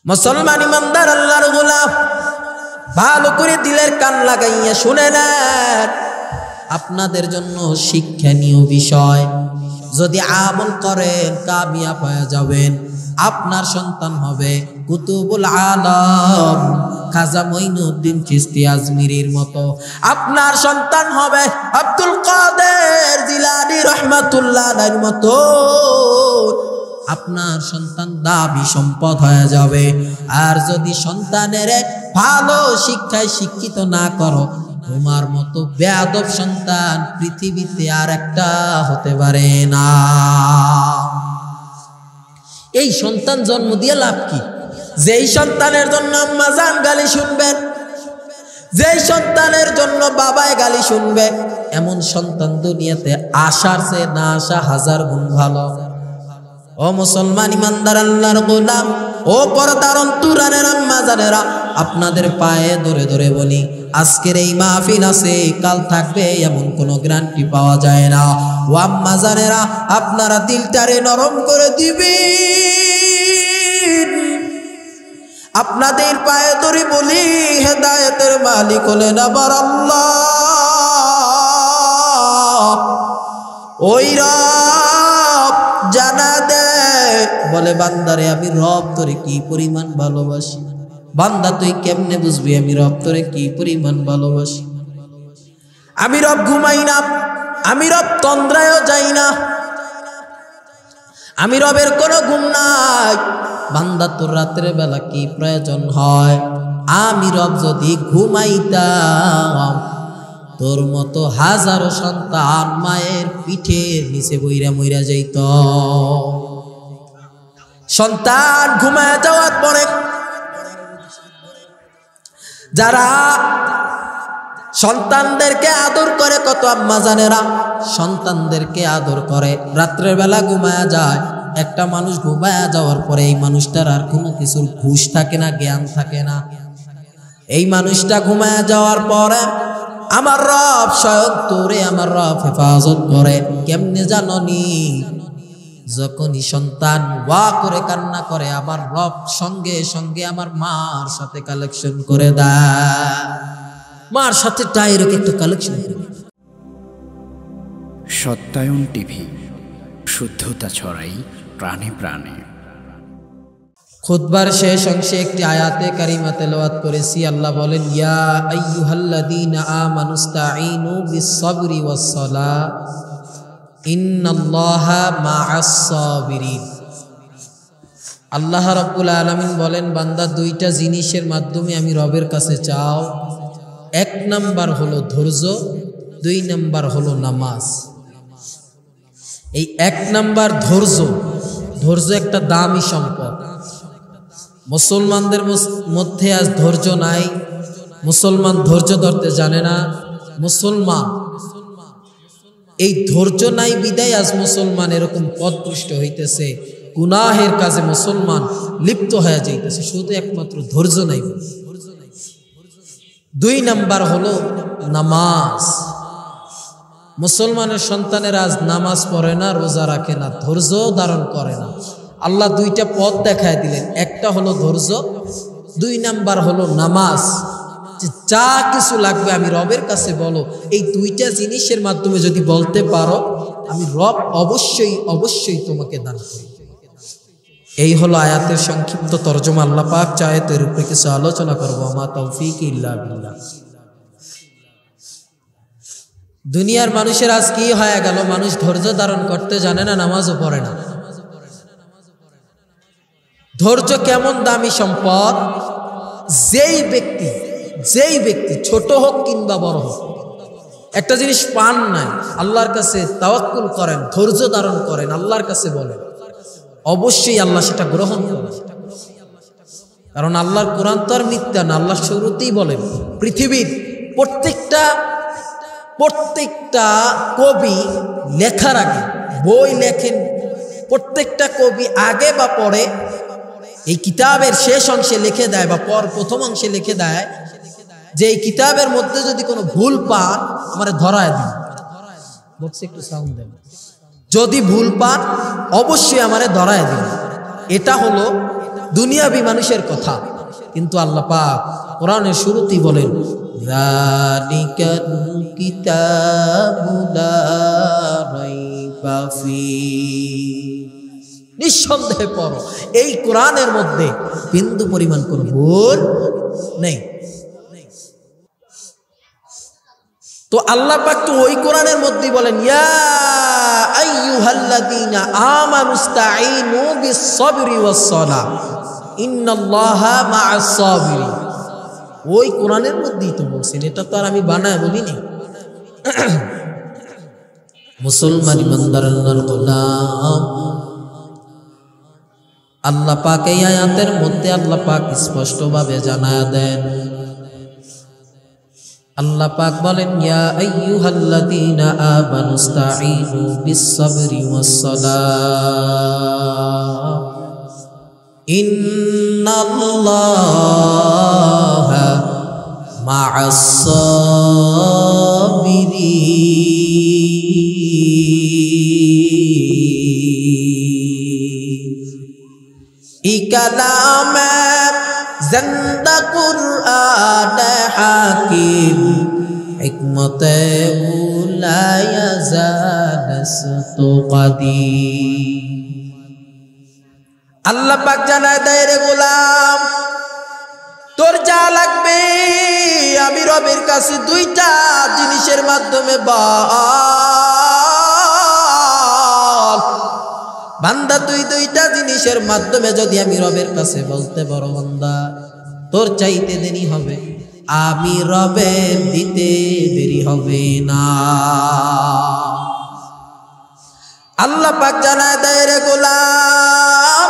মুসলমান ইমানদার আল্লাহর গোলাম, ভালো করে দিলের কান লাগাইয়া শুনে নেন, আপনাদের জন্য শিক্ষণীয় বিষয়। যদি আমল করেন কামিয়াব হয়ে যাবেন। আপনার সন্তান হবে কুতুবুল আলম খাজা মঈনুদ্দিন চিশতি আজমিরির মতো। আপনার সন্তান হবে আব্দুল কাদের জিলানী রহমাতুল্লাহ আলাইহির মতো। আপনার সন্তান দাবি সম্পদ হয়ে যাবে। আর যদি সন্তানের ভালো শিক্ষায় শিক্ষিত না করো, তোমার মতো বেয়াদব সন্তান পৃথিবীতে আর একটা হতে পারে না। এই সন্তান জন্ম দিয়ে লাভ কি? যেই সন্তানের জন্য আম্মা জান গালি শুনবেন, যেই সন্তানের জন্য বাবায় গালি শুনবে, এমন সন্তান দুনিয়াতে আসার চেয়ে না আসা হাজার গুণ ভালো। ও মুসলমান ইমানদার আল্লাহর গোলাম, ও পর্দার অন্তরালের আম্মা জানেরা, আপনাদের পায়ে ধরে ধরে বলি, আজকের এই মাহফিল আছে, কাল থাকবে এমন কোনো গ্যারান্টি পাওয়া যায় না। ও আম্মা জানেরা, আপনারা দিলটারে নরম করে দিবেন। আপনাদের পায়ে ধরে বলি, হেদায়েতের মালিক হলেন আবার আল্লাহ। ওই রব জানা দে, বলে বান্দারে আমি রব তোরে কি পরিমাণ ভালোবাসি। বান্দা তুই কেমনে বুঝবি আমি রব তোরে কি পরিমাণ ভালোবাসি? আমি রব ঘুমাই না, আমি রব তন্দ্রায়ও যাই না, আমি রবের কোনো ঘুম নাই। বান্দা তোর রাতের বেলা কি প্রয়োজন হয়? আমি রব যদি ঘুমাইতাম, তোর মতো হাজারো সন্তান মায়ের পিঠের নিচে বইরা মইরা যাইত। সন্তান ঘুমায় যাওয়ার পরে যারা সন্তানদেরকে আদর করে, কত আম্মা জানেরা সন্তানদেরকে আদর করে, রাত্রের বেলা ঘুমায়া যায়। একটা মানুষ ঘুমায়া যাওয়ার পরে এই মানুষটার আর কোনো কিছুর হুঁশ থাকে না, জ্ঞান থাকে না। এই মানুষটা ঘুমায়া যাওয়ার পরে আমার রব স্বয়ং তোরে আমার রব হেফাজত করে। কেমনে জাননি? যখনই সন্তান ওয়া করে কান্না করে, আমার রব সঙ্গে সঙ্গে আমার মার সাথে কালেকশন করে দেয়, মার সাথে ডাইরেক্ট একটা কালেকশন করে। সত্যায়ন টিভি, শুদ্ধতা ছড়াই প্রাণে প্রাণে। খুতবার শেষ অংশে একটি আয়াতে কারিমা তেলাওয়াত করেছি। আল্লাহ বলেন, ইয়া আইয়ুহাল্লাযীনা আমানুস্তাঈনু বিস-সাবরি ওয়াস-সালাহ ইন্নাল্লাহা মা'আস সাবিরিন। আল্লাহ রাব্বুল আলামিন বলেন, বান্দা দুইটা জিনিসের মাধ্যমে আমি রবের কাছে চাও। এক নাম্বার হলো ধৈর্য, দুই নাম্বার হলো নামাজ। এই এক নাম্বার ধৈর্য, ধৈর্য একটা দামি সম্পদ। মুসলমানদের মধ্যে আজ ধৈর্য নাই। মুসলমান ধৈর্য ধরতে জানে না। মুসলমান এই ধৈর্য নাই বিদায় আজ মুসলমান এরকম পথভ্রষ্ট হইতেছে, গুনাহের কাজে মুসলমান লিপ্ত হয়ে যাইতেছে, শুধু একমাত্র ধৈর্য নাই। দুই নাম্বার হলো নামাজ। মুসলমানের সন্তানের আজ নামাজ পড়ে না, রোজা রাখে না, ধৈর্য ধারণ করে না। আল্লাহ দুইটা পথ দেখায় দিলেন, একটা হলো ধৈর্য, দুই নাম্বার হলো নামাজ। যা কিছু লাগবে আমি রবের কাছে বলো, এই দুইটা জিনিসের মাধ্যমে যদি বলতে পারো, আমি রব অবশ্যই অবশ্যই তোমাকে দান করি। এই হলো আয়াতের সংক্ষিপ্ত তরজমা। আল্লাহ পাক চায় তো এর উপরে কিছু আলোচনা করবো। মা তৌফিক ইল্লা বিল্লাহ। দুনিয়ার মানুষের আজ কি হয়ে গেল? মানুষ ধৈর্য ধারণ করতে জানে না, নামাজও পড়ে না। ধৈর্য কেমন দামি সম্পদ! যেই ব্যক্তি ছোট হোক কিংবা বড় হোক, একটা জিনিস পান নাই, আল্লাহর কাছে তাওয়াক্কুল করেন, ধৈর্য ধারণ করেন, আল্লাহর কাছে বলেন, অবশ্যই আল্লাহ সেটা গ্রহণ করেন। কারণ আল্লাহর কোরআন তো আর মিথ্যা না। আল্লাহ শুরুতেই বলেন, পৃথিবীর প্রত্যেকটা কবি লেখার আগে, বই লেখেন, প্রত্যেকটা কবি আগে বা পরে এই কিতাবের শেষ অংশে লিখে দেয় বা প্রথম অংশে লিখে দেয় যে এই কিতাবের মধ্যে যদি কোনো ভুল পান আমারে ধরায় দিন। বক্সে একটু সাউন্ড দেন। যদি ভুল পান অবশ্যই আমারে ধরায় দিন। এটা হলো দুনিয়াবী মানুষের কথা। কিন্তু আল্লাহ পাক কোরআনের শুরুতেই বলেন যালিকাল কিতাবু লা রাইবা ফীহ, নিঃসন্দেহে পড়ো, এই কোরআনের মধ্যে বিন্দু পরিমাণ কোনো ভুল নেই। তো আল্লাহ পাক তো ওই কোরআনের মধ্যেই বলেন ইয়া আইয়ুহাল্লাযীনা আমানুস্তাঈনু বিস-সাবরি ওয়াস-সালাহ ইন্নাল্লাহা মা'আস সাবিরিন। ওই কোরআনের মধ্যেই তো বলছেন, এটা তো আর আমি বানায় বলিনি। মুসলমান ইমানদার আল্লাহর গোলাম, আল্লাহ পাক এই আয়াতের মধ্যে আল্লাহ পাক স্পষ্টভাবে জানায়া দেন, আল্লাহ পাক বলেন ইয়া আইয়ুহাল্লাযীনা আমানুস্তাঈনু বিস-সাবরি ওয়াস-সালাহ ইন্নাল্লাহা মা'আস সাবিরিন। এই কালামে জিন্দা কুরআন হাকিম হিকমতে উলা ইয়াজালাসতু কাদিম। আল্লাহ পাক জানায় দেয় রে গোলাম, তোর যা লাগবে আমি রবের কাছে দুইটা জিনিসের মাধ্যমে বল। বান্দা তুই দুইটা জিনিসের মাধ্যমে যদি আমি রবের কাছে বলতে পারো বান্দা, তোর চাইতে দেরি হবে, আমি রবের দিতে দেরি হবে না। আল্লাহ পাক জানায় দেয় রে গোলাম,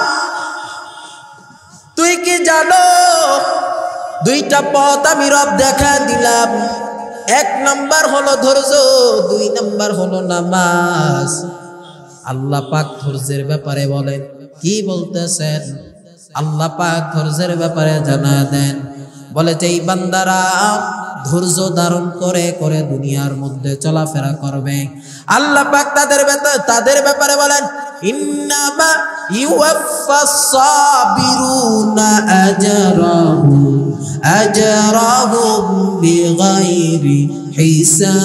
তুই কি জানো দুইটা পথ আমি রব দেখা দিলাম। এক নাম্বার হলো ধৈর্য, দুই নাম্বার হলো নামাজ। আল্লাহ পাক ধৈর্যের ব্যাপারে বলেন, কি বলতেছেন? আল্লাহ পাক ধৈর্যের ব্যাপারে জানায় দেন, বলে যে এই বান্দারা ধৈর্য ধারণ করে করে দুনিয়ার মধ্যে চলাফেরা করবে, আল্লাহ পাক তাদের ব্যাপারে বলেন ইন্নামা ইউওয়াফাস সাবিরুনা আজরাহুম বিগাইরি হিসাব।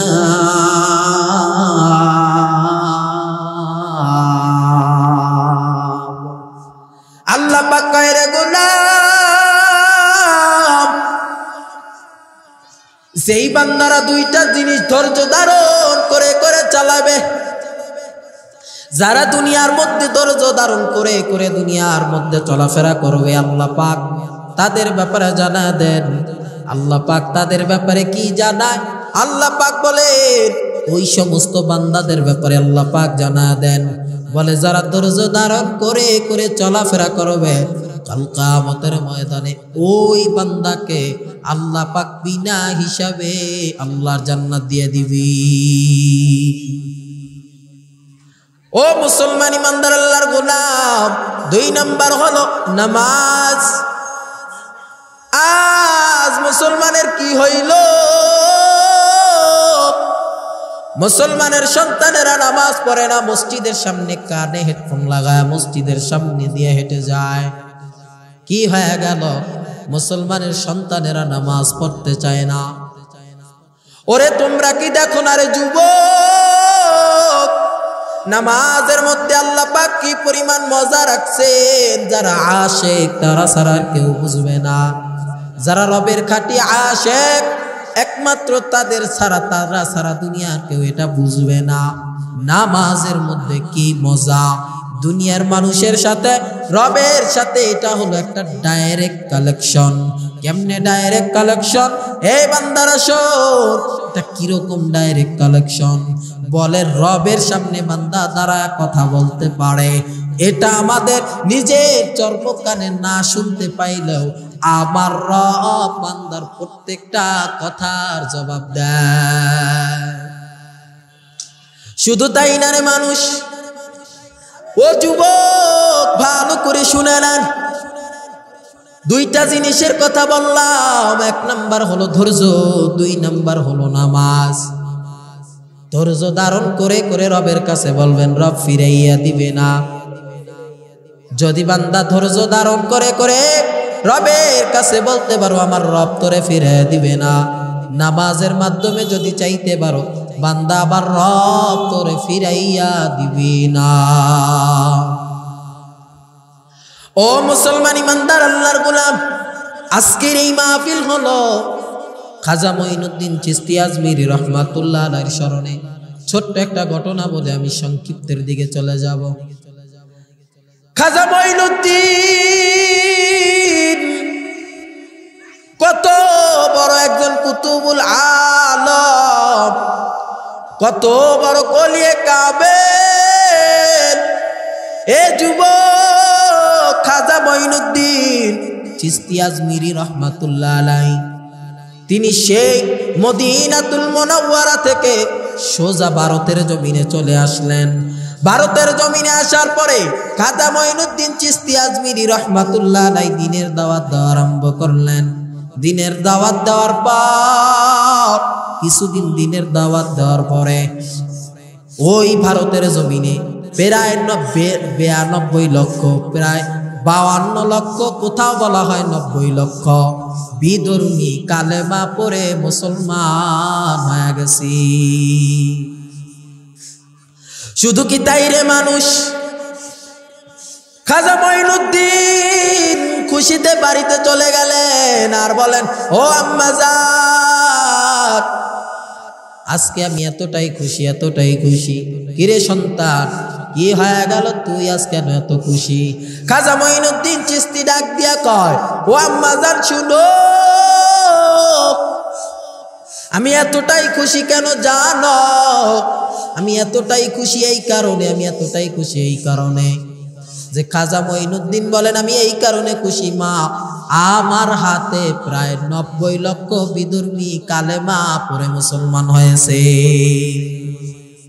আল্লাহ পাক কয় রে গোলাম, যেই বান্দারা দুইটা জিনিস ধৈর্য ধারণ করে করে চালাবে, যারা দুনিয়ার মধ্যে ধৈর্য ধারণ করে করে দুনিয়ার মধ্যে চলাফেরা করবে, আল্লাহ পাক তাদের ব্যাপারে জানা দেন। আল্লাহ পাক তাদের ব্যাপারে কি জানায়? আল্লাহ পাক বলে ওই সমস্ত বান্দাদের ব্যাপারে আল্লাহ পাক জানা দেন, বলে যারা ধৈর্য ধারণ করে করে চলাফেরা করবে, কাল কিয়ামতের ময়দানে ওই বান্দাকে আল্লাহ পাক বিনা হিসাবে আল্লাহর জান্নাত দিয়ে দিবি। ও মুসলমান ইমানদার আল্লাহর গোলাম, দুই নাম্বার হলো নামাজ। আজ মুসলমানের কি হইল? মুসলমানের সন্তানেরা নামাজ পড়ে না, মসজিদের সামনে কানে হেডফোন লাগায় মসজিদের সামনে দিয়ে হেঁটে যায়। কি হয়ে গেল? মুসলমানের সন্তানেরা নামাজ পড়তে চায় না। ওরে তোমরা কি দেখো না রে যুবক, নামাজের মধ্যে আল্লাহ পাক কি পরিমাণ মজা রাখছেন। যারা আশেক তারা ছাড়া কেউ বুঝবে না, যারা রবের খাঁটি আশেক একমাত্র তাদের ছাড়া, তারা ছাড়া দুনিয়ার কেউ এটা বুঝবে না। নামাজের মধ্যে কি মজা, দুনিয়ার মানুষের সাথে রবের সাথে এটা হলো একটা ডাইরেক্ট কালেকশন। কেমনে ডাইরেক্ট কালেকশন? এই বান্দারা শোন, এটা কিরকম ডাইরেক্ট কালেকশন? বলে রবের সামনে বান্দা দাঁড়ায় কথা বলতে পারে, এটা আমাদের নিজের চর্মকানে না শুনতে পাইলেও আমার রব বান্দার প্রত্যেকটা কথার জবাব দেয়। শুধু তাই না রে মানুষ, ও যুবক ভালো করে শুনে নেন, দুইটা জিনিসের কথা বললাম। এক নাম্বার হলো ধৈর্য, দুই নাম্বার হলো নামাজ। ধৈর্য ধারণ করে করে রবের কাছে বলবেন, রব ফিরাইয়া দিবে না। যদি বান্দা ধৈর্য ধারণ করে করে রবের কাছে বলতে পারো আমার রব তোরে ফিরে দিবে না, নামাজের মাধ্যমে যদি চাইতে পারো বান্দা আবার রব তোরে ফিরাইয়া দিবে না। ও মুসলমান ইমানদার আল্লাহর গোলাম, আজকের এই মাহফিল হলো খাজা মঈনুদ্দিন চিশতি আজমিরি রহমাতুল্লাহ আলাইহির স্মরণে। ছোট্ট একটা ঘটনা বলে আমি সংক্ষিপ্তের দিকে চলে যাব। খাজা মঈনুদ্দিন কত বড় একজন কুতুবুল আলম, কত বড় কলিয়ে কাবের। এ যুবক খাজা মঈনুদ্দিন চিশতি আজমিরি রহমাতুল্লাহ আলাইহি, তিনি সেই মদিনাতুল মুনাওয়ারা থেকে সোজা ভারতের জমিনে চলে আসলেন। ভারতের জমিনে আসার পরে খাজা মঈনুদ্দিন চিশতি আজমিরি রহমাতুল্লাহ আলাইহি দ্বীনের দাওয়াত দেওয়া আরম্ভ করলেন। দ্বীনের দাওয়াত দেওয়ার পর কিছুদিন দ্বীনের দাওয়াত দেওয়ার পরে ওই ভারতের জমিনে প্রায় 92 লক্ষ, প্রায় 52 লক্ষ, কোথাও বলা হয় 90 লক্ষ বিধর্মী কালেমা পড়ে মুসলমান হয়ে গেছে। শুধু কি তাই রে মানুষ, খাজা মঈনুদ্দিন খুশিতে বাড়িতে চলে গেলেন আর বলেন, ও আম্মাজান আজকে আমি এতটাই খুশি, এতটাই খুশি। কিরে সন্তান কি হয়ে গেল, তুই আজ কেন এত খুশি? খাজা মঈনুদ্দিন চিশতি ডাক দিয়া কয়, ও আম্মাজান শুনো, আমি এতটাই খুশি কেন জানো? আমি এতটাই খুশি এই কারণে, আমি এতটাই খুশি এই কারণে যে খাজা মঈনুদ্দিন বলেন, আমি এই কারণে খুশি মা, আমার হাতে প্রায় 90 লক্ষ বিধর্মী কালেমা পড়ে মুসলমান হয়েছে,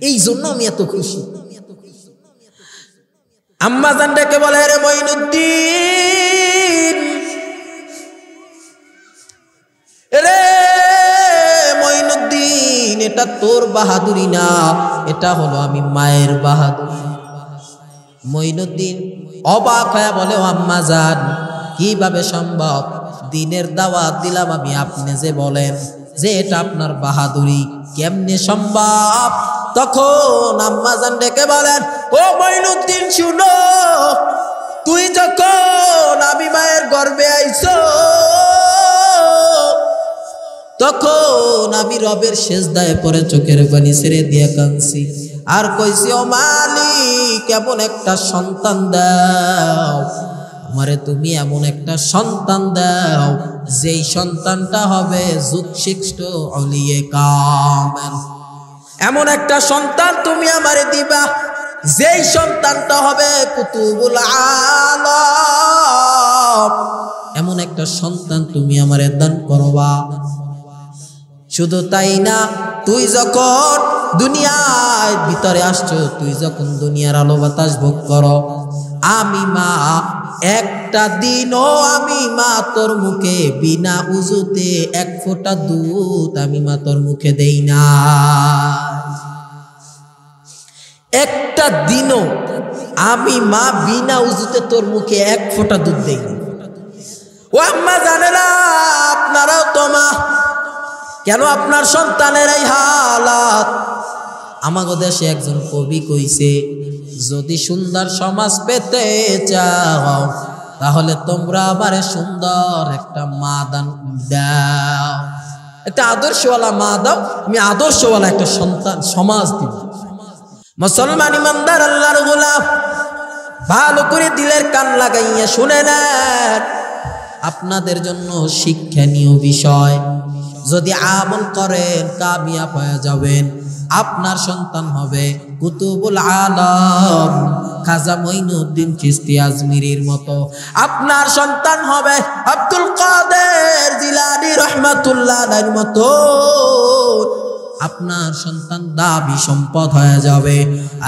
এই জন্য আমি এত খুশি। আম্মাজান ডেকে বলে, রে মঈনুদ্দিন, রে মঈনুদ্দিন, এটা তোর বাহাদুরি না, এটা হলো আমি মায়ের বাহাদুরি। মঈনুদ্দিন অবাক হয়ে বলে, ও আম্মাজান কিভাবে সম্ভব? দ্বীনের দাওয়াত দিলাম আমি, আপনি যে বলেন যে এটা আপনার বাহাদুরি, কেমনে সম্ভব? তখন আম্মাজান ডেকে বলেন, ও মঈনুদ্দিন শুনো, তুই যখন আমি মায়ের গর্ভে আইছো তখন আমি রবের সেজদায় পড়ে চোখের পানি ছেড়ে দিয়ে কাঁদছি আর কইছি, ও মালিক এমন একটা সন্তান দাও আমারে, তুমি এমন একটা সন্তান দাও যেই সন্তানটা হবে যুগশিষ্ট আউলিয়ে কামেল। এমন একটা সন্তান তুমি আমারে দিবা যেই সন্তানটা হবে কুতুবুল আলম। এমন একটা সন্তান তুমি আমারে দান করবা। শুধু তাই না, তুই যখন দুনিয়ার ভিতরে আসছো, তুই যখন দুনিয়ার আলো বাতাস ভোগ করো, আমি মা একটা দিনও আমি মা তোর মুখে বিনা উজুতে 1 ফোঁটা দুধ আমি মা তোর মুখে দেই না। একটা দিনও আমি মা বিনা উজুতে তোর মুখে 1 ফোঁটা দুধ দেই না। ও আম্মা জানে না আপনারাও তো মা, কেন আপনার সন্তানের এই হালাত? আমাগো দেশে একজন কবি কইছে, যদি সুন্দর সমাজ পেতে চাও তাহলে তোমরা আমারে সুন্দর একটা মা দান দাও, একটা আদর্শওয়ালা মা দাও, আমি আদর্শওয়ালা একটা সন্তান সমাজ দিব। মুসলমান ইমানদার আল্লাহর গোলাম, ভালো করে দিলের কান লাগাইয়া শুনে নেন, আপনাদের জন্য শিক্ষণীয় বিষয়। যদি আমল করেন কামিয়াব হয়ে যাবেন। আপনার সন্তান হবে কুতুবুল আলম খাজা মঈনুদ্দিন চিশতি আজমিরির মতো, আপনার সন্তান হবে আব্দুল কাদের জিলানী রাহমাতুল্লাহ আলাইহির মতো, আপনার সন্তান দাবি সম্পদ হয়ে যাবে।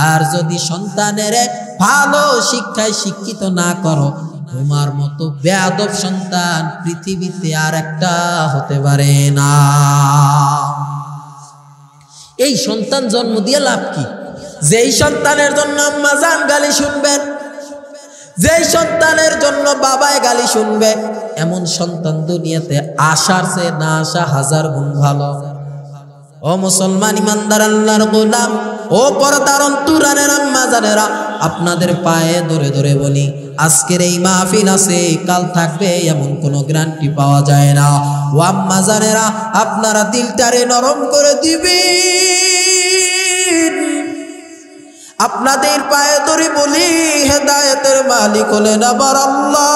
আর যদি সন্তানের ভালো শিক্ষায় শিক্ষিত না করো, তোমার মতো বেয়াদব সন্তান পৃথিবীতে আর একটা হতে পারে না। এই সন্তান জন্ম দিয়ে লাভ কি? যেই সন্তানের জন্য আম্মা জান গালি শুনবেন, যেই সন্তানের জন্য বাবায় গালি শুনবে, এমন সন্তান দুনিয়াতে আসার চেয়ে না আসা হাজার গুণ ভালো। ও মুসলমান ইমানদার আল্লাহর গোলাম, ও পর্দার অন্তরালের আম্মা জানেরা, আপনাদের পায়ে ধরে ধরে বলি, আজকের এই মাহফিল আছে, কাল থাকবে এমন কোনো গ্যারান্টি পাওয়া যায় না। ও আম্মা জানেরা, আপনারা দিলটারে নরম করে দিবেন। আপনাদের পায়ে ধরে বলি, হেদায়েতের মালিক হলেন আবার আল্লাহ।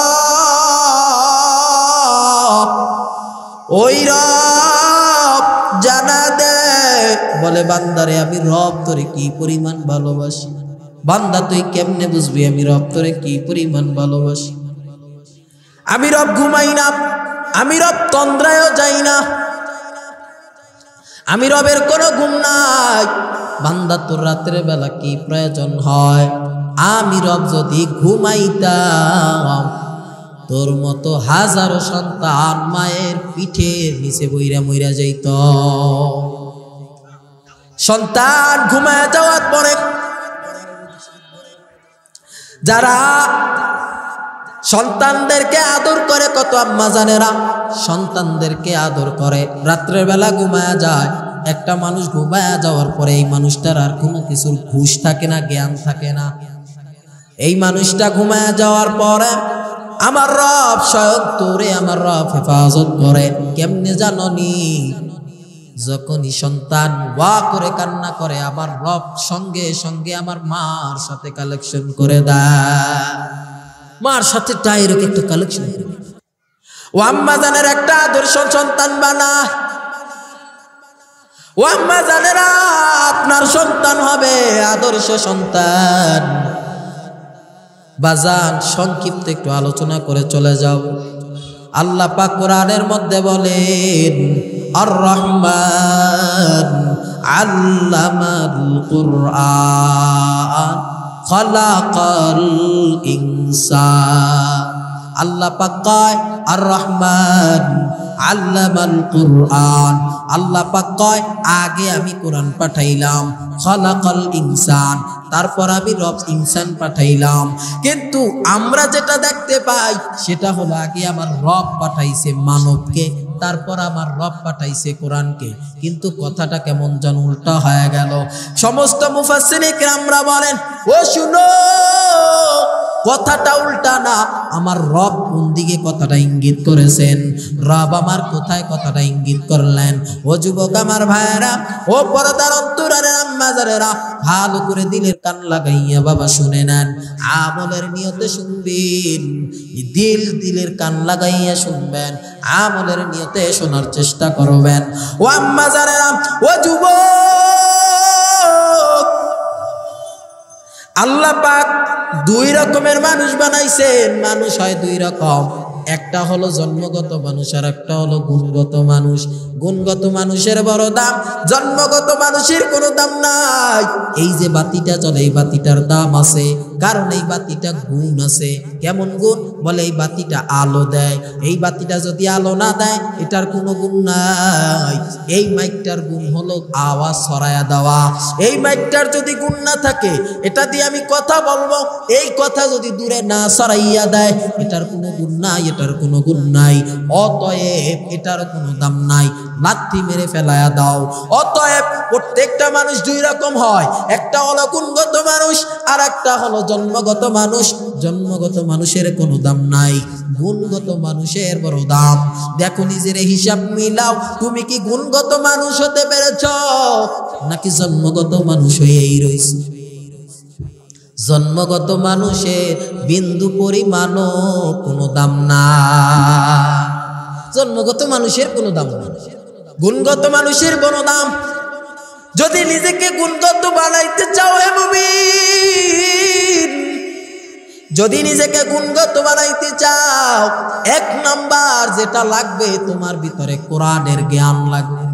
ওই রব জানা দে, বলে বান্দারে আমি রব তোরে কি পরিমাণ ভালোবাসি। বান্দা তুই কেমনে বুঝবি আমি রব তোরে কি পরিমাণ ভালোবাসি? আমি রব ঘুমাই না, আমি রব তন্দ্রায়ও যাই না, আমি রবের কোনো ঘুম নাই। বান্দা তোর রাতের বেলা কি প্রয়োজন হয়? আমি রব যদি ঘুমাইতাম, তোর মতো হাজারো সন্তান মায়ের পিঠের নিচে বইরা মইরা যাইত। সন্তান ঘুমায় যাওয়ার পরে যারা সন্তানদেরকে আদর করে, কত আম্মা জানেরা সন্তানদেরকে আদর করে, রাত্রের বেলা ঘুমায়া যায়। একটা মানুষ ঘুমায়া যাওয়ার পরে এই মানুষটার আর কোনো কিছুর হুঁশ থাকে না, জ্ঞান থাকে না। এই মানুষটা ঘুমায়া যাওয়ার পরে আমার রব স্বয়ং তোরে আমার রব হেফাজত করে। কেমনে জাননি? যখনই সন্তান ওয়া করে কান্না করে, আমার রব সঙ্গে সঙ্গে আমার মার সাথে কালেকশন করে দেয়, মার সাথে ডাইরেক্ট একটা কালেকশন করে। ও আম্মা জানের একটা আদর্শ সন্তান বানা। ও আম্মা জানেরা, আপনার সন্তান হবে আদর্শ সন্তান। বাজান সংক্ষিপ্ত একটু আলোচনা করে চলে যাও। আল্লাহ পাক কোরআনের মধ্যে বলেন, আর রহমান আল্লামাল কুরআন খালাকাল ইনসান। আল্লাহ পাক কয় আর রহমান আল্লামাল কুরআন। আল্লাহ পাক কয় আগে আমি কোরআন পাঠাইলাম, খালাকাল ইনসান, তারপর আমি রব ইনসান পাঠাইলাম। কিন্তু আমরা যেটা দেখতে পাই সেটা হলো আগে আমার রব পাঠাইছে মানবকে, তারপর আমার রব পাঠাইছে কোরআনকে। কিন্তু কথাটা কেমন যেন উল্টা হয়ে গেল। সমস্ত মুফাসসিরিনে কেরামরা বলেন, ও শুনো, কথাটা উল্টা না। আমার রব কোন দিকে কথাটা ইঙ্গিত করেছেন, রব আমার কোথায় কথাটা ইঙ্গিত করলেন? ও যুবক আমার ভাইয়েরা, ও পর্দার অন্তরালের আম্মা জানেরা, ভালো করে দিলের কান লাগাইয়া বাবা শুনে নেন, আমলের নিয়তে শুনবেন। দিলের কান লাগাইয়া শুনবেন, আমলের নিয়তে শোনার চেষ্টা করবেন। ও আম্মা জানেরা, ও যুবক, আল্লাহ পাক দুই রকমের মানুষ বানাইছেন। মানুষ হয় দুই রকম, একটা হলো জন্মগত মানুষ আর একটা হলো গুণগত মানুষ। গুণগত মানুষের বড় দাম, জন্মগত মানুষের কোনো দাম নাই। এই যে বাতিটা চলে, এই বাতিটার দাম আছে, কারণ এই বাতিটা গুণ আছে। কেমন গুণ? বলে এই বাতিটা আলো দেয়। এই বাতিটা যদি আলো না দেয়, এটার কোনো গুণ নাই। এই মাইকটার গুণ হলো আওয়াজ ছড়ায়া দেওয়া। এই মাইকটার যদি গুণ না থাকে, এটা দিয়ে আমি কথা বলবো, এই কথা যদি দূরে না ছড়াইয়া দেয়, এটার কোনো গুণ নাই, এটার কোনো গুণ নাই। অতএব এটার কোনো দাম নাই, লাথি মেরে ফেলায়া দাও। অতএব প্রত্যেকটা মানুষ দুই রকম হয়, একটা হলো গুণগত মানুষ আর একটা হলো জন্মগত মানুষ। জন্মগত মানুষের কোনো দাম নাই, গুণগত মানুষের বড় দাম। দেখো নিজের হিসাব মিলাও, তুমি কি গুণগত মানুষ হতে পেরেছ নাকি জন্মগত মানুষ হয়েই রয়েছে? জন্মগত মানুষের বিন্দু পরিমাণও কোনো দাম না, জন্মগত মানুষের কোনো দাম না, গুণগত মানুষের কোনো দাম। যদি নিজেকে গুণগত বানাইতে চাও হে মুমিন, যদি নিজেকে গুণগত বানাইতে চাও, এক নাম্বার যেটা লাগবে, তোমার ভিতরে কোরআনের জ্ঞান লাগবে।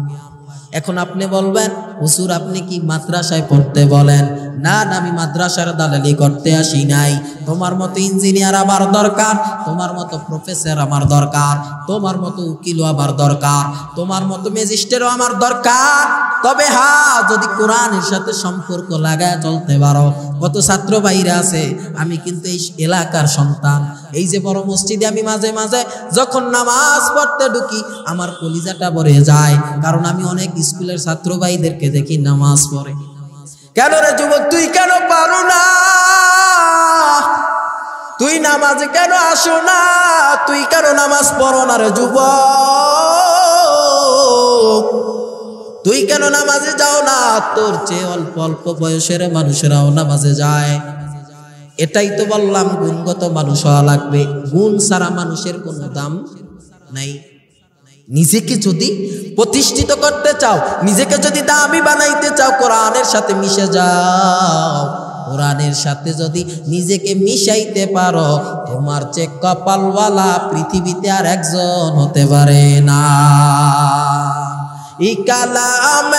এখন আপনি বলবেন, হুজুর আপনি কি মাদ্রাসায় পড়তে বলেন? না না, আমি মাদ্রাসার দালালি করতে আসি নাই। তোমার মতো ইঞ্জিনিয়ার আমার দরকার, তোমার মতো প্রফেসর আমার দরকার, তোমার মতো উকিলও আমার দরকার, তোমার মতো ম্যাজিস্ট্রেটও আমার দরকার, তবে হ্যাঁ, যদি কোরআনের সাথে সম্পর্ক লাগায় চলতে পারো। কত ছাত্র ভাইরা আছে, আমি কিন্তু এই এলাকার সন্তান, এই যে বড় মসজিদে আমি মাঝে মাঝে যখন নামাজ পড়তে ঢুকি আমার কলিজাটা ভরে যায়, কারণ আমি অনেক স্কুলের ছাত্র ভাইদেরকে দেখি নামাজ পড়ে। কেন রে যুবক, তুই কেন পারো না? তুই নামাজে কেন আসো না? তুই কেন নামাজ পড়ো না রে যুবক? তুই কেন নামাজে যাও না? তোর চেয়ে অল্প অল্প বয়সের মানুষেরাও নামাজে যায়। এটাই তো বললাম, গুণগত মানুষ হওয়া লাগবে। গুণ ছাড়া মানুষের কোনো দাম নাই। নিজেকে যদি প্রতিষ্ঠিত করতে চাও, নিজেকে যদি দামি বানাইতে চাও, কোরআনের সাথে মিশে যাও। কোরআনের সাথে যদি নিজেকে মিশাইতে পারো, তোমার চেয়ে কপালওয়ালা পৃথিবীতে আর একজন হতে পারে না। ই কালাম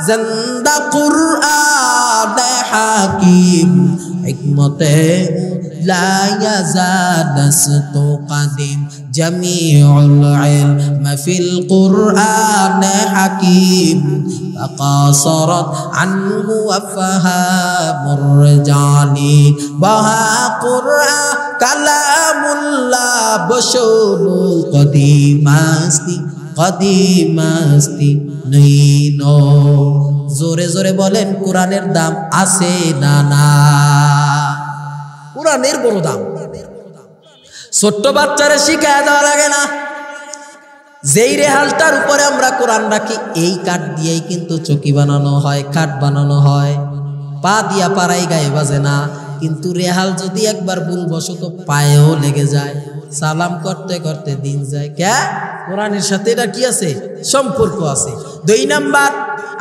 জিন্দা কুরআন হাকিম, হিকমতে লা ইয়াজাদাস্তু কাদিম, জামিউল ইলম ফিল কুরআন হাকিম, ফাকাসরাত আনহু আফহামুর রিজালি, বাহা কুরআন কালামুল্লাহ বশুনু কদিমাস্তি কদিমাস্তি নইনো। জোরে জোরে বলেন, কোরআনের দাম আছে না? না, কোরআনের বড় দাম। ছোট্ট বাচ্চারা শিখায় দেওয়া লাগে না। যেই রেহালটার উপরে আমরা কোরআন রাখি, এই কাঠ দিয়েই কিন্তু চকি বানানো হয়, খাট বানানো হয়। পা দিয়া পাড়াই গায়ে বাজে না, কিন্তু রেহাল যদি একবার ভুলবশত পায়েও লেগে যায়, সালাম করতে করতে দিন যায়। কে? কোরআনের সাথে এটা কি আছে? সম্পর্ক আছে। 2 নাম্বার,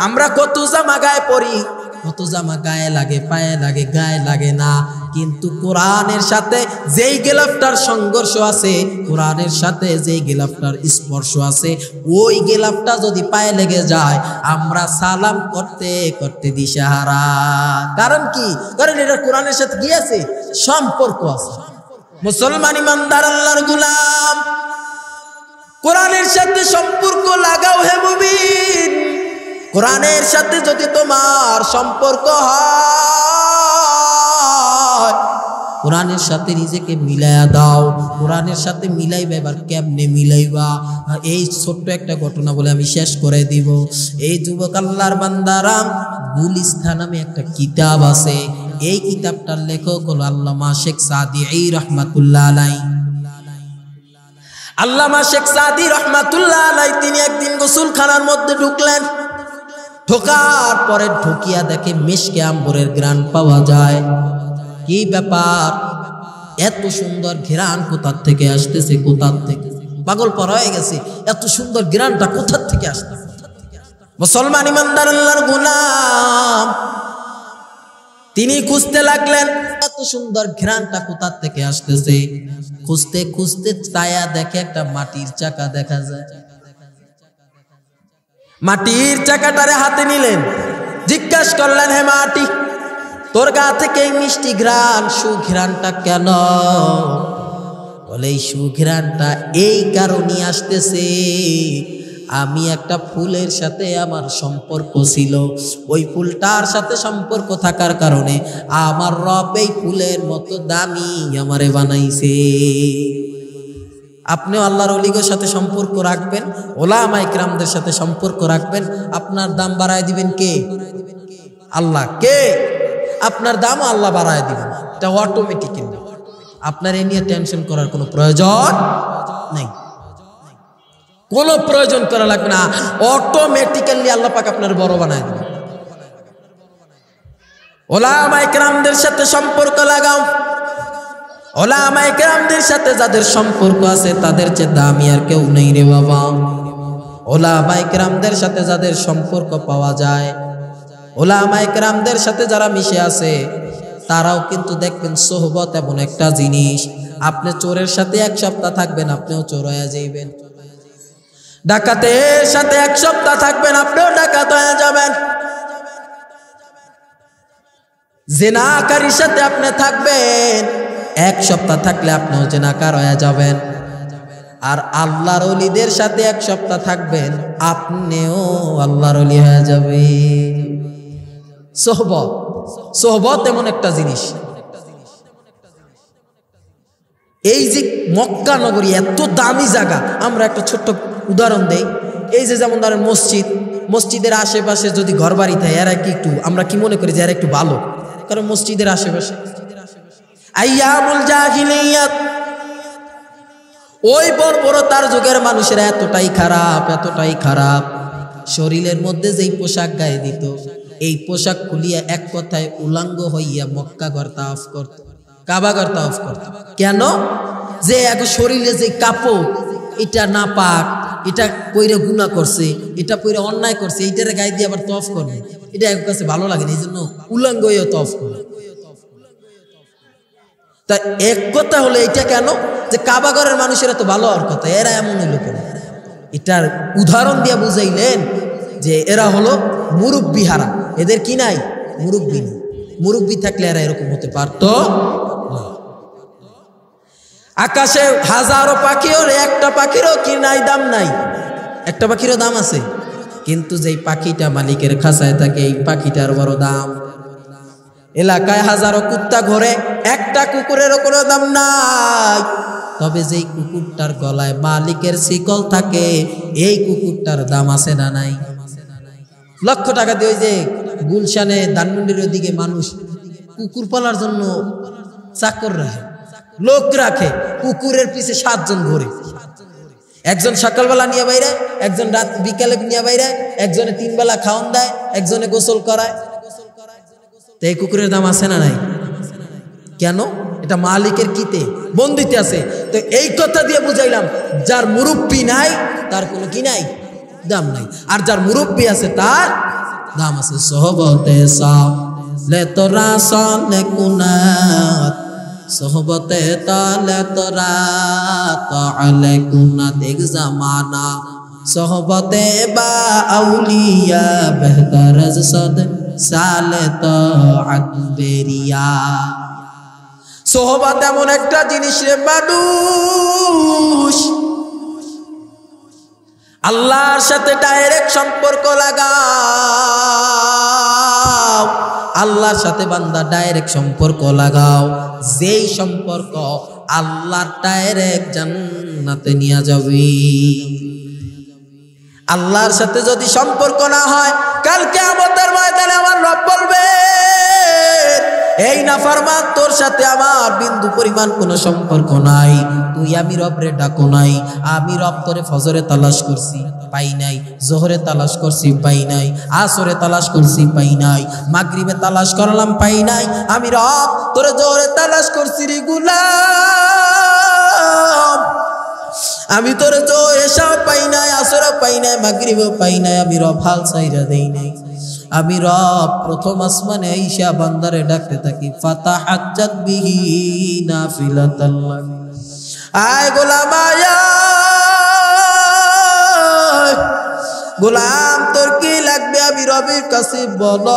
আমরা কত জামা গায়ে পরি, কত জামা গায়ে লাগে, পায়ে লাগে, গায়ে লাগে না, কিন্তু কোরআনের সাথে যেই গেলাফটার সংঘর্ষ আছে, কোরআনের সাথে যেই গেলাফটার স্পর্শ আছে, ওই গেলাফটা যদি পায়ে লেগে যায়, আমরা সালাম করতে করতে দিশাহারা। কারণ কি? কারণ এটা কোরআনের সাথে কি আছে? সম্পর্ক আছে। মুসলমান ইমানদার আল্লাহর গোলাম, কোরআনের সাথে সম্পর্ক লাগাও হে মুমিন। কোরআনের সাথে যদি তোমার সম্পর্ক হয়, কোরআনের সাথে নিজেকে মিলাইয়া দাও। কোরআনের সাথে মিলাইবা, এবার কেমনে মিলাইবা? এই ছোট্ট একটা ঘটনা বলে আমি শেষ করে দিব। এই যুবক আল্লাহর বান্দারা, গুলিস্তান নামে একটা কিতাব আছে। এই কিতাবটার লেখক হলো আল্লামা শেখ সাদি রহমাতুল্লাহ আলাইহি। আল্লামা শেখ সাদি রহমাতুল্লাহ আলাইহি তিনি একদিন গোসলখানার মধ্যে ঢুকলেন। ঢোকার পরে ঢুকিয়া দেখে মিশকে আম্বরের ঘ্রাণ পাওয়া যায়। কি ব্যাপার? এত সুন্দর ঘ্রাণ কোথার থেকে আসতেছে? কোথার থেকে? পাগল পর হয়ে গেছে, এত সুন্দর ঘ্রাণটা কোথার থেকে আসতেছে? মুসলমান ইমানদার আল্লাহর গোলাম, তিনি খুঁজতে লাগলেন এত সুন্দর ঘ্রাণটা কোথার থেকে আসতেছে। খুঁজতে খুঁজতে ছায়া দেখে একটা মাটির চাকা দেখা যায়। মাটির চাকাটারে হাতে নিলেন, জিজ্ঞাসা করলেন, হে মাটি, তোর গা থেকে এই মিষ্টি ঘ্রাণ, সুঘ্রাণটা কেন? বলে এই সুঘ্রাণটা এই কারণে আসতেছে, আমি একটা ফুলের সাথে আমার সম্পর্ক ছিল, ওই ফুলটার সাথে সম্পর্ক থাকার কারণে আমার রব এই ফুলের মতো দামি আমারে বানাইছে। আপনিও আল্লাহর ওলিদের সাথে সম্পর্ক রাখবেন, ওলামা ইকরামদের সাথে সম্পর্ক রাখবেন, আপনার দাম বাড়ায় দিবেন কে? আল্লাহ। কে? আপনার দামও আল্লাহ বাড়ায় দিবেন, এটা অটোমেটিক্যালি। আপনার এ নিয়ে টেনশন করার কোনো প্রয়োজন নেই, কোনো প্রয়োজন করা লাগবে না। অটোমেটিক্যালি আল্লাহ পাক আপনার বড় বানায় দিবেন। ওলামা ইকরামদের সাথে সম্পর্ক লাগাও। ওলামা ইকরামদের সাথে যাদের সম্পর্ক আছে তাদের চেয়ে দামি আর কেউ নেই রে বাবা। ওলামা ইকরামদের সাথে যাদের সম্পর্ক পাওয়া যায়, ওলামা ইকরামদের সাথে যারা মিশে আছে, তারাও কিন্তু দেখবেন সোহবত এমন একটা জিনিস, আপনি চোরের সাথে 1 সপ্তাহ থাকবেন, আপনিও চোর হয়ে যাইবেন। ডাকাতের সাথে 1 সপ্তাহ থাকবেন, আপনিও ডাকাত হয়ে যাবেন। জিনাকারীর সাথে আপনি থাকবেন, 1 সপ্তাহ থাকলে আপনিও জিনাকার হয়ে যাবেন। আর আল্লাহর ওলিদের সাথে এক সপ্তাহ থাকবেন, আপনিও আল্লাহর ওলি হয়ে যাবে। সোহবত, সোহবত এমন একটা জিনিস। এই যে মক্কা নগরী এত দামি জায়গা, আমরা একটা ছোট্ট উদাহরণ দেই। এই যে যেমন ধরেন মসজিদ, মসজিদের আশেপাশে যদি ঘর বাড়ি থাকে, এরা কি একটু, আমরা কি মনে করি যে এরা একটু ভালো, কারণ মসজিদের আশেপাশে আইয়ামুল জাহিলিয়াত, ওই বর্বরতার যুগের মানুষেরা এতটাই খারাপ, এতটাই খারাপ। শরীরের মধ্যে যেই পোশাক গায়ে দিত, এই পোশাক খুলিয়া এক কথায় উলাঙ্গ হইয়া মক্কা ঘর তাওয়াফ করত, কাবা ঘর তাওয়াফ করত। কেন? যে এক শরীরে যে কাপড়, এটা না পাক, এটা পইরা গুনাহ করছে, এটা পইরা অন্যায় করছে, এইটারে গায়ে দিয়ে আবার তাওয়াফ করবে, এটা এক কাছে ভালো লাগে না, এই জন্য উলাঙ্গ হইয়া তাওয়াফ করে। তা এক কথা হলো এইটা কেন, যে কাবাগরের মানুষেরা তো ভালো হওয়ার কথা, এরা এমন হইল কেন? এটার উদাহরণ দিয়া বুঝাইলেন যে এরা হলো মুরব্বি হারা, এদের কি নাই? মুরব্বি নেই। মুরব্বি থাকলে এরা এরকম হতে পারত না। আকাশে হাজারো পাখি, ওর একটা পাখিরও কি নাই, দাম নাই, একটা পাখিরও দাম আছে, কিন্তু যেই পাখিটা মালিকের খাঁচায় থাকে, এই পাখিটার বড় দাম। এলাকায় হাজারো কুত্তা ঘোরে, একটা কুকুরেরও কোনো দাম নাই, তবে যেই কুকুরটার গলায় মালিকের শিকল থাকে, এই কুকুরটার দাম আছে না নাই? লক্ষ টাকা দিয়ে ওই যে গুলশানে ধানমন্ডির ওদিকে মানুষ কুকুর পালার জন্য চাকর রাখে, লোক রাখে, কুকুরের পিছে 7 জন ঘোরে, একজন সকালবেলা নিয়ে বাইরে, একজন রাত বিকালে নিয়ে বাইরে, একজনে 3 বেলা খাওয়ান দেয়, একজনে গোসল করায়। তো এই কুকুরের দাম আছে না নাই? কেন? এটা মালিকের কিতে, বন্দিতে আছে। তো এই কথা দিয়ে বুঝাইলাম, যার মুরব্বি নাই তার কোনো কি নাই, দাম নাই, আর যার মুরব্বি আছে তার দাম আছে। সোহবতে সালে তোরা সালে কুনাত, সোহবতে তালে তোরা তালে কুনাত এক জামানা, সোহবতে বা আউলিয়া বেহতর সদ সালে তো আকবেরিয়া। সোহবত এমন একটা জিনিস রে মানুষ, আল্লাহর সাথে ডাইরেক্ট সম্পর্ক লাগাও, আল্লাহর সাথে বান্দা ডাইরেক্ট সম্পর্ক লাগাও, যেই সম্পর্ক আল্লাহর ডাইরেক্ট জান্নাতে নিয়ে যাবে। আল্লাহর সাথে যদি সম্পর্ক না হয়, কাল কিয়ামতের ময়দানে আমার রব বলবে, এই নাফরমান, তোর সাথে আমার বিন্দু পরিমাণ কোনো সম্পর্ক নাই, তুই আমি রবরে ডাকো নাই। আমি রব তোরে ফজরে তালাশ করছি, পাই নাই, জোহরে তালাশ করছি, পাই নাই, আসরে তালাশ করছি, পাই নাই, মাগরিবে তালাশ করলাম, পাই নাই। আমি রব তোরে জোহরে তালাশ করছি রে গোলাম, আমি তোরে এসা পাই নাই, আসরা পাই নাই, মাগরিবও পাই নাই, আমি রব হাল ছাইরা দেই নাই। আমি রব প্রথম আসমানে আইসা বান্দারে ডাকতে থাকি, ফাতাহাজ্জাত বিহি নাফিলাতাল লাক, আয় গোলাম আয়, গোলাম তোর কি লাগবে আমি রবের কাছে বল।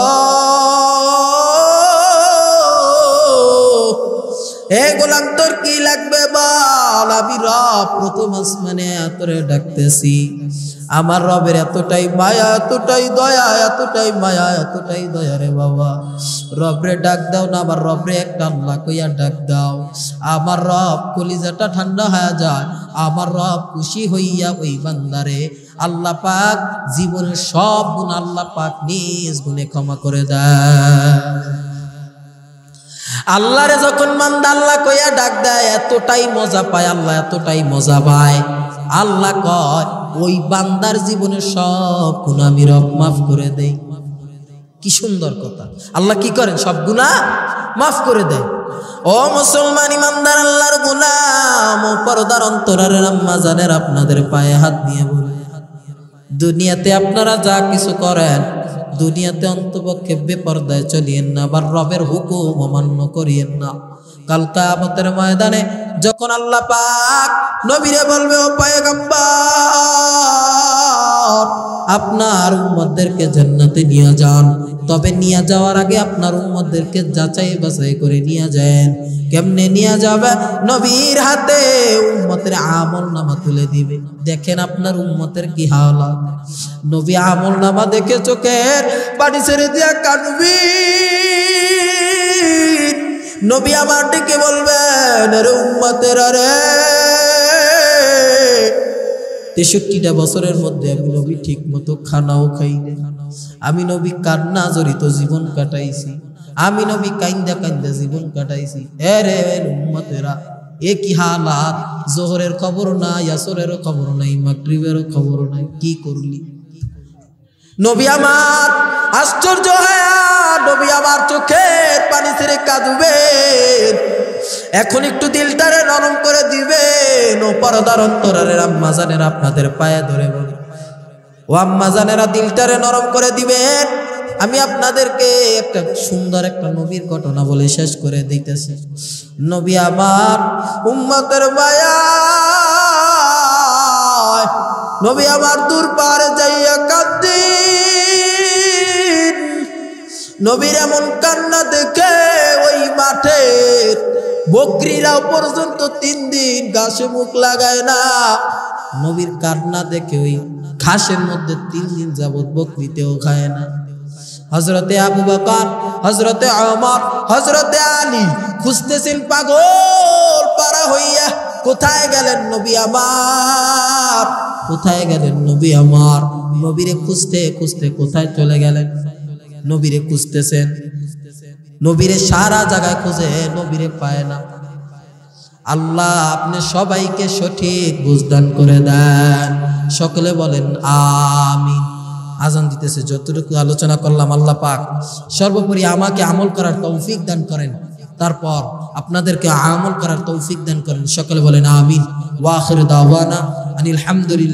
হে গোলাম তোর কি লাগবে বল, আমি রব প্রথম আসমানে তোরে ডাকতেছি। আমার রবের এতটাই মায়া, এতটাই দয়া, এতটাই মায়া, এতটাই দয়া রে বাবা, রবরে ডাক দাও না, আমার রবরে একটা আল্লাহ কইয়া ডাক দাও। আমার রব কলিজাটা ঠান্ডা হয়ে যায়, আমার রব খুশি হইয়া ওই বান্দারে আল্লাহ পাক জীবনের সব গুণ আল্লাহ পাক নিজ গুণে ক্ষমা করে দেয়। আল্লাহরে যখন বান্দা আল্লাহ কইয়া ডাক দেয়, এতটাই মজা পায় আল্লাহ, এতটাই মজা পায়। আল্লাহ কয় ওই বান্দার জীবনের সব গুনাহ আমি রব মাফ করে দেই। কি সুন্দর কথা! আল্লাহ কি করেন? সব গুনাহ মাফ করে দেয়। ও মুসলমান ইমানদার আল্লাহর গোলাম, ও পর্দার অন্তরারের আম্মা জানের, আপনাদের পায়ে হাত দিয়ে বলে, দুনিয়াতে আপনারা যা কিছু করেন, দুনিয়াতে অন্তপক্ষে বেপরদায় চলিয়েন না, আবার রবের হুকুম অমান্য করিয়েন না। কাল কিয়ামতের ময়দানে যখন আল্লাহ পাক নবীরে বলবে, ও পয়গম্বর আপনার উম্মতদেরকে জান্নাতে নিয়ে যান। তবে নিয়ে যাওয়ার আগে আপনার উম্মতদেরকে যাচাই বাছাই করে নিয়ে যান। কেমনে নিয়ে যাবে? নবীর হাতে উম্মতের আমলনামা তুলে দিবে। দেখেন আপনার উম্মতের কি হালাত। নবী আমলনামা দেখে চোখের পানি ছেড়ে দিয়া কাঁদবি। নবী আমার ডেকে বলবেন, আরে উম্মতেরা রে, 63টা বছরের মধ্যে আমি নবী ঠিক মতো খানাও খাই না। আমি নবী কান্না জড়িত জীবন কাটাইছি। আমি নবী কাইন্দা কাইন্দা জীবন কাটাইছি। এরে উম্মতেরা, এ কি হালাত! জোহরের খবর নাই, আসরেরও খবর নাই, মাগরিবেরও খবর নাই, কি করলি? নবী আমার আশ্চর্য হয়ে নবী আমার চোখের পানি ছেড়ে কাঁদবেন। এখন একটু দিলটারে নরম করে দিবেন। ও পরদার অন্তরের আম্মা জানেরা, আপনাদের পায়ে ধরে বলি, ও আম্মা জানেরা, দিলটারে নরম করে দিবেন। আমি আপনাদেরকে একটা সুন্দর একটা নবীর ঘটনা বলে শেষ করে দিতেছি। নবী আমার উম্মতের মায়া, নবী আমার দূর পারে যাইয়া কাঁদেন। নবীর এমন কান্না দেখে ওই মাঠের বকরিরাও পর্যন্ত 3 দিন ঘাসে মুখ লাগায় না। নবীর কান্না দেখে ওই ঘাসের মধ্যে 3 দিন যাবত বকরিতেও খায় না। হযরতে আবু বকর, হযরতে ওমর, হযরতে আলী খুঁজতেছেন পাগল পারা হইয়া, কোথায় গেলেন নবী আমার, কোথায় গেলেন নবী আমার? নবীরে খুঁজতে খুঁজতে কোথায় চলে গেলেন? নবীরে খুঁজতেছেন, নবীরে সারা জায়গায় খুঁজে, নবীরে পায় না। আল্লাহ আপনি সবাইকে সঠিক বুঝদান করে দেন। সকলে বলেন আমিন। আজান দিতেছে। যতটুকু আলোচনা করলাম আল্লাহ পাক সর্বোপরি আমাকে আমল করার তৌফিক দান করেন, তারপর আপনাদেরকে আমল করার তৌফিক দান করেন। সকলে বলেন আমিন। ওয়া আখিরু দাওয়ানা আনিল হামদুলিল্লাহ।